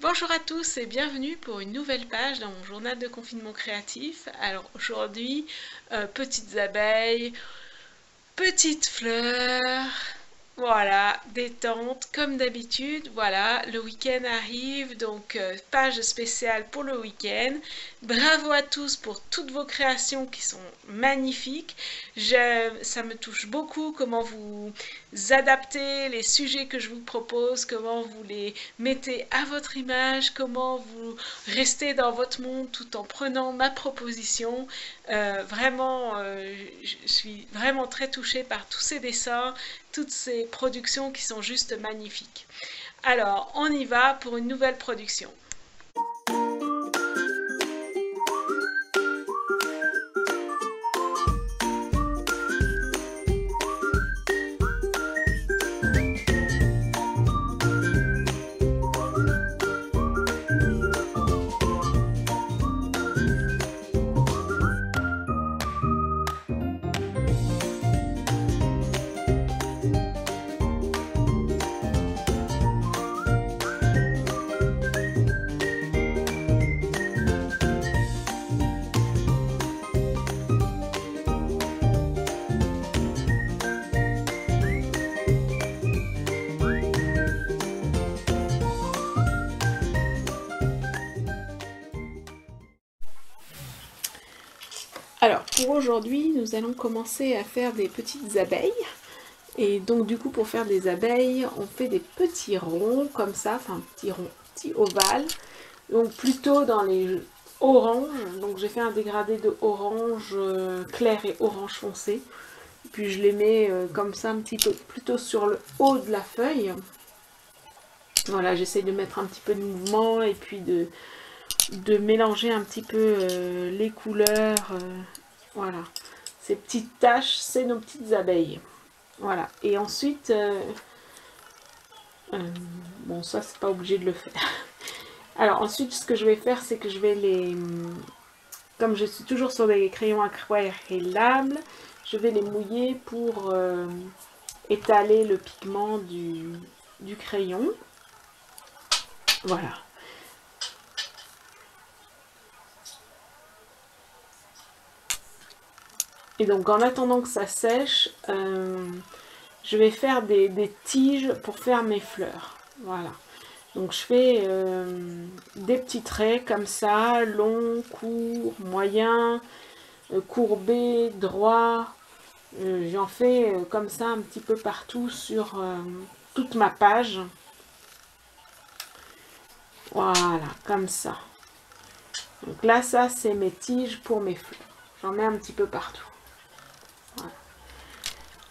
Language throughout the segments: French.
Bonjour à tous et bienvenue pour une nouvelle page dans mon journal de confinement créatif. Alors aujourd'hui, petites abeilles, petites fleurs, voilà, détente comme d'habitude. Voilà, le week-end arrive, donc page spéciale pour le week-end. Bravo à tous pour toutes vos créations qui sont magnifiques. Ça me touche beaucoup comment vous adaptez les sujets que je vous propose, comment vous les mettez à votre image, comment vous restez dans votre monde tout en prenant ma proposition. Je suis vraiment très touchée par tous ces dessins, toutes ces productions qui sont juste magnifiques. Alors, on y va pour une nouvelle production. Alors, pour aujourd'hui, nous allons commencer à faire des petites abeilles. Et donc, du coup, pour faire des abeilles, on fait des petits ronds, comme ça, enfin, petits ronds, petits ovales. Donc, plutôt dans les oranges. Donc, j'ai fait un dégradé de orange clair et orange foncé. Puis, je les mets comme ça, un petit peu plutôt sur le haut de la feuille. Voilà, j'essaie de mettre un petit peu de mouvement et puis de mélanger un petit peu les couleurs. Voilà, ces petites taches, c'est nos petites abeilles. Voilà, et ensuite, bon, ça, c'est pas obligé de le faire. Alors, ensuite, ce que je vais faire, c'est que je vais les... Comme je suis toujours sur des crayons aquarellables, je vais les mouiller pour étaler le pigment du crayon. Voilà. Et donc en attendant que ça sèche, je vais faire des tiges pour faire mes fleurs. Voilà. Donc je fais des petits traits comme ça, longs, courts, moyens, courbés, droits. J'en fais comme ça un petit peu partout sur toute ma page. Voilà, comme ça. Donc là, ça, c'est mes tiges pour mes fleurs. J'en mets un petit peu partout. Voilà.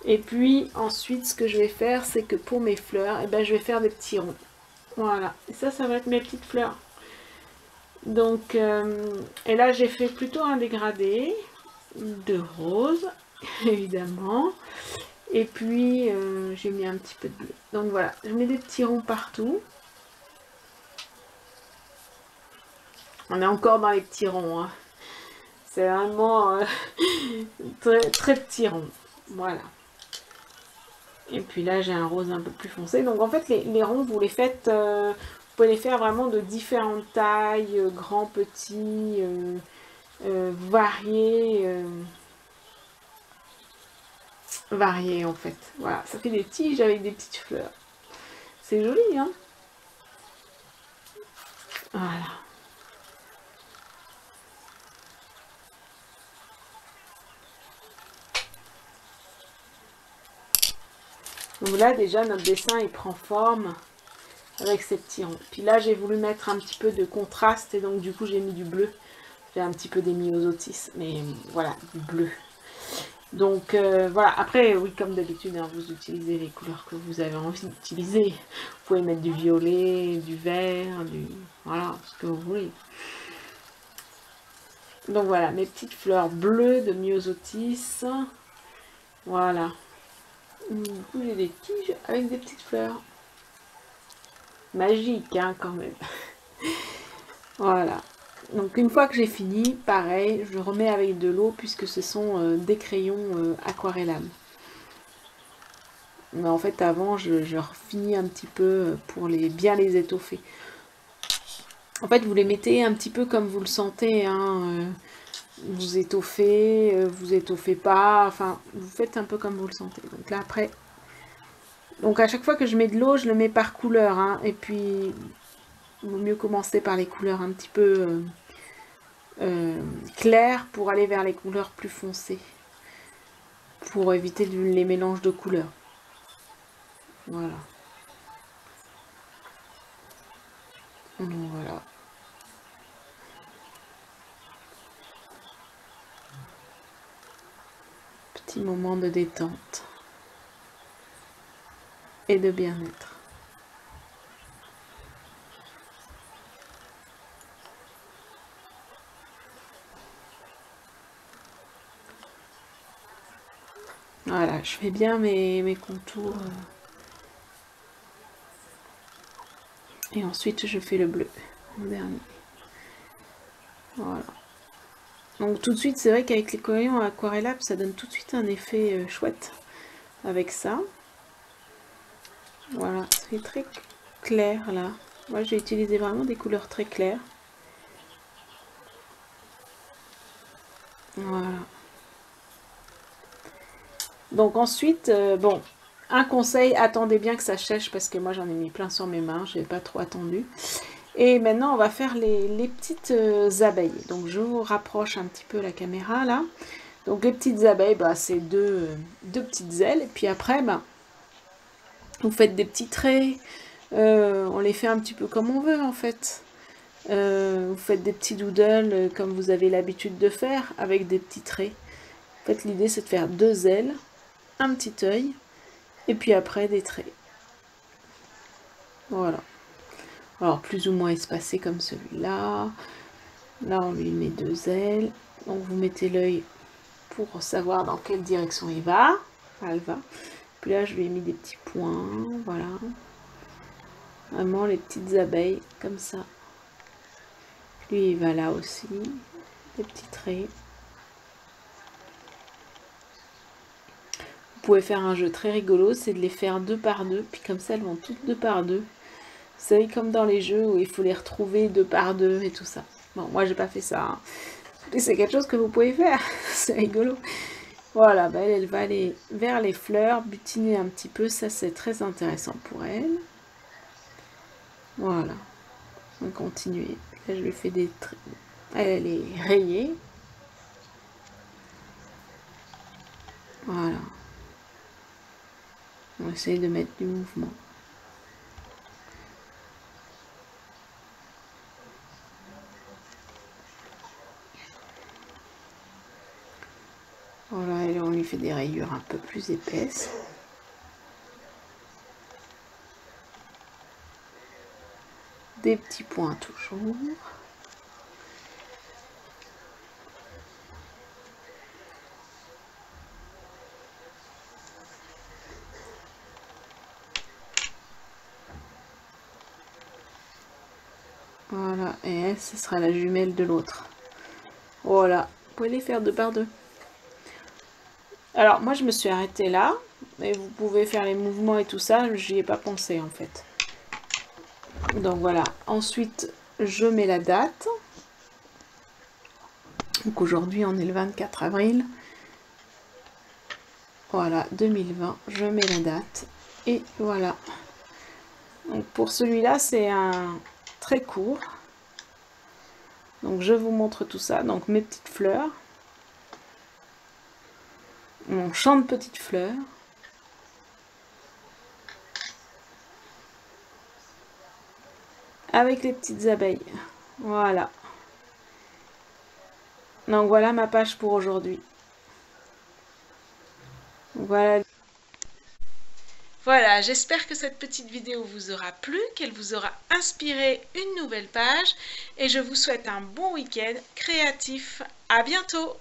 Et puis, ensuite, ce que je vais faire, c'est que pour mes fleurs, eh ben, je vais faire des petits ronds. Voilà. Et ça va être mes petites fleurs. Donc, et là, j'ai fait plutôt un dégradé de rose, évidemment. Et puis, j'ai mis un petit peu de bleu. Donc voilà, je mets des petits ronds partout. On est encore dans les petits ronds. Hein. C'est vraiment très, très petits ronds. Voilà. Et puis là, j'ai un rose un peu plus foncé. Donc en fait, les ronds, vous les faites... vous pouvez les faire vraiment de différentes tailles, grands, petits, variés. Variés en fait. Voilà, ça fait des tiges avec des petites fleurs. C'est joli, hein? Voilà. Donc là, déjà, notre dessin, il prend forme avec ces petits ronds. Puis là, j'ai voulu mettre un petit peu de contraste et donc du coup, j'ai mis du bleu. J'ai un petit peu des myosotis, mais voilà, du bleu. Donc voilà, après, oui, comme d'habitude, hein, vous utilisez les couleurs que vous avez envie d'utiliser. Vous pouvez mettre du violet, du vert, voilà, ce que vous voulez. Donc voilà, mes petites fleurs bleues de myosotis. Voilà. Du coup, j'ai des tiges avec des petites fleurs. Magique, hein, quand même. Voilà. Donc une fois que j'ai fini, pareil, je remets avec de l'eau puisque ce sont des crayons aquarellables. Mais en fait avant, je finis un petit peu pour bien les étoffer. En fait, vous les mettez un petit peu comme vous le sentez, hein, vous étoffez pas, enfin, vous faites un peu comme vous le sentez. Donc là, après, donc à chaque fois que je mets de l'eau, je le mets par couleur, hein, et puis, il vaut mieux commencer par les couleurs un petit peu claires pour aller vers les couleurs plus foncées, pour éviter les mélanges de couleurs. Voilà. Donc voilà. Petit moment de détente et de bien-être. Voilà, je fais bien mes contours. Et ensuite, je fais le bleu en dernier. Voilà. Donc tout de suite, c'est vrai qu'avec les crayons aquarellable, ça donne tout de suite un effet chouette avec ça. Voilà, c'est très clair là. Moi, j'ai utilisé vraiment des couleurs très claires. Voilà. Donc ensuite, bon, un conseil, attendez bien que ça sèche parce que moi j'en ai mis plein sur mes mains, je n'ai pas trop attendu. Et maintenant on va faire les petites abeilles. Donc je vous rapproche un petit peu la caméra là. Donc les petites abeilles, bah, c'est deux petites ailes. Et puis après, bah, vous faites des petits traits. On les fait un petit peu comme on veut en fait. Vous faites des petits doodles comme vous avez l'habitude de faire avec des petits traits. En fait l'idée c'est de faire deux ailes, un petit œil et puis après des traits. Voilà. Alors plus ou moins espacé comme celui-là. Là on lui met deux ailes. Donc vous mettez l'œil pour savoir dans quelle direction il va. Elle va. Puis là je lui ai mis des petits points. Voilà. Vraiment les petites abeilles comme ça. Lui il va là aussi. Des petits traits. Vous pouvez faire un jeu très rigolo, c'est de les faire deux par deux, puis comme ça elles vont toutes deux par deux. Vous savez, comme dans les jeux où il faut les retrouver deux par deux et tout ça. Bon, moi j'ai pas fait ça, hein. Mais c'est quelque chose que vous pouvez faire, c'est rigolo. Voilà, bah elle va aller vers les fleurs, butiner un petit peu, ça c'est très intéressant pour elle. Voilà, on continue. Là je lui fais des traits. Elle est rayée. Voilà. On essaye de mettre du mouvement. Voilà, et là on lui fait des rayures un peu plus épaisses. Des petits points toujours. Voilà, et elle, ce sera la jumelle de l'autre. Voilà, vous pouvez les faire deux par deux. Alors, moi, je me suis arrêtée là, et vous pouvez faire les mouvements et tout ça, j'y ai pas pensé, en fait. Donc, voilà. Ensuite, je mets la date. Donc, aujourd'hui, on est le 24 avril. Voilà, 2020. Je mets la date. Et voilà. Donc, pour celui-là, c'est un très court. Donc, je vous montre tout ça. Donc, mes petites fleurs. Mon champ de petites fleurs. Avec les petites abeilles. Voilà. Donc voilà ma page pour aujourd'hui. Voilà. Voilà, j'espère que cette petite vidéo vous aura plu, qu'elle vous aura inspiré une nouvelle page. Et je vous souhaite un bon week-end créatif. À bientôt!